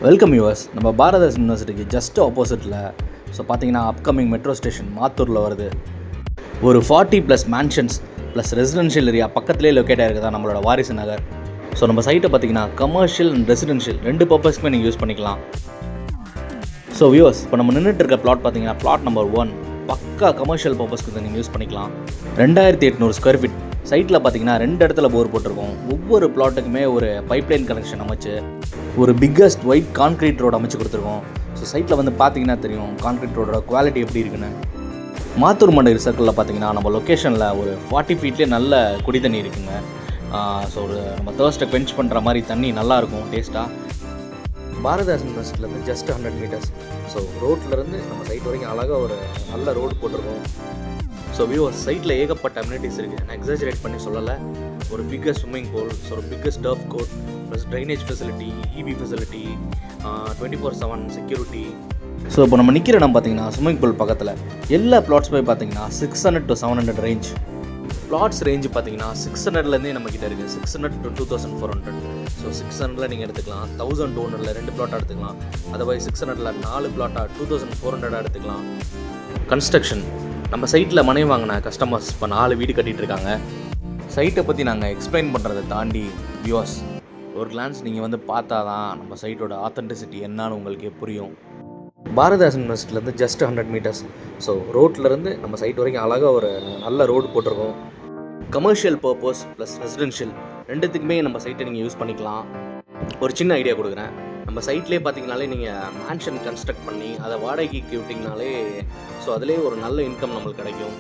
Welcome viewers. நம்ம பாரதாஸ் யூனிவர்சிட்டிக்கு just ஆப்போசிட்டில் பார்த்தீங்கன்னா அப்கமிங் மெட்ரோ ஸ்டேஷன் மாத்தூரில் வருது. ஒரு 40+ மேன்ஷன்ஸ் ப்ளஸ் ரெசிடென்ஷியல் ஏரியா பக்கத்துலேயே லொக்கேட் ஆகிருக்குதா நம்மளோட வாரிசு நகர். நம்ம சைட்டை பார்த்தீங்கன்னா கமர்ஷியல் அண்ட் ரெசிடென்ஷியல் 2 பர்பஸ்க்குமே நீங்கள் யூஸ் பண்ணிக்கலாம். வியூவர்ஸ், இப்போ நம்ம நின்றுட்டு இருக்க பிளாட் பார்த்தீங்கன்னா பிளாட் நம்பர் 1 பக்கா கமர்ஷியல் பர்பஸ்க்கு நீங்கள் யூஸ் பண்ணிக்கலாம். 2800 ஸ்கொயர் ஃபீட் சைட்டில் பார்த்தீங்கன்னா 2 இடத்துல போர் போட்டிருக்கோம். ஒவ்வொரு பிளாட்டுக்குமே ஒரு பைப்லைன் கனெக்ஷன் அமைச்சு ஒரு பிக்கஸ்ட் ஒயிட் கான்க்ரீட் ரோடு அமைச்சு கொடுத்துருக்கோம். சைட்டில் வந்து பார்த்தீங்கன்னா தெரியும் கான்க்ரீட் ரோடோட குவாலிட்டி எப்படி இருக்குன்னு. மாத்தூர் மண்டை சர்க்கிளில் பார்த்தீங்கன்னா நம்ம லொக்கேஷனில் ஒரு 40 ஃபீட்லேயே நல்ல குடி தண்ணி இருக்குங்க. ஒரு நம்ம தேர்ஸ்ட்டை குவென்ச் பண்ணுற மாதிரி தண்ணி நல்லாயிருக்கும் டேஸ்ட்டாக. பாரதாஸ் யூனிவர்சிட்டிலேருந்து ஜஸ்ட் 100 மீட்டர்ஸ். ரோட்லேருந்து நம்ம சைட் வரைக்கும் அழகாக ஒரு நல்ல ரோடு போட்டிருக்கோம். வியூவர்ஸ், சைட்டில் ஏகப்பட்ட அம்யூனிட்டிஸ் இருக்குது. நான் எக்ஸாஜரேட் பண்ணி சொல்லலை. ஒரு பிக்கஸ்ட் ஸ்விம்மிங் பூல், ஒரு biggest turf court, plus drainage facility, EB facility, 24/7 security. இப்போ நம்ம நிற்கிற இடம் பார்த்தீங்கன்னா ஸ்விம்மிங் பூல் பக்கத்தில். எல்லா பிளாட்ஸ் போய் பார்த்தீங்கன்னா 600 to 700 ரேஞ்ச். பிளாட்ஸ் ரேஞ்சு பார்த்தீங்கன்னா 600லேருந்தே நம்மக்கிட்ட இருக்குது. 600 to 2400. 600ல் நீங்கள் எடுத்துக்கலாம், 1200ல் 2 பிளாட்டாக எடுத்துக்கலாம். அதுவாய் 600ல் 4 பிளாட்டாக 2400 எடுத்துக்கலாம். கன்ஸ்ட்ரக்ஷன் நம்ம சைட்டில் மனை வாங்கின கஸ்டமர்ஸ் இப்போ 4 வீடு கட்டிகிட்டு இருக்காங்க. சைட்டை பற்றி நாங்கள் எக்ஸ்பிளைன் பண்ணுறதை தாண்டி வியூவர்ஸ், ஒரு கிளான்ஸ் நீங்கள் வந்து பார்த்தா தான் நம்ம சைட்டோட ஆத்தென்டிசிட்டி என்னன்னு உங்களுக்கு புரியும். பாரதாஸ் யூனிவர்சிட்டிலேருந்து ஜஸ்ட் 100 மீட்டர்ஸ். ரோட்லேருந்து நம்ம சைட் வரைக்கும் அழகாக ஒரு நல்ல ரோடு போட்டிருக்கோம். கமர்ஷியல் பர்பஸ் ப்ளஸ் ரெசிடென்ஷியல் 2த்துக்குமே நம்ம சைட்டை நீங்கள் யூஸ் பண்ணிக்கலாம். ஒரு சின்ன ஐடியா கொடுக்குறேன். நம்ம சைட்லேயே பார்த்தீங்கனாலே நீங்கள் மேன்ஷன் கன்ஸ்ட்ரக்ட் பண்ணி அதை வாடகைக்கு விட்டிங்கனாலே அதிலே ஒரு நல்ல இன்கம் நம்மளுக்கு கிடைக்கும்.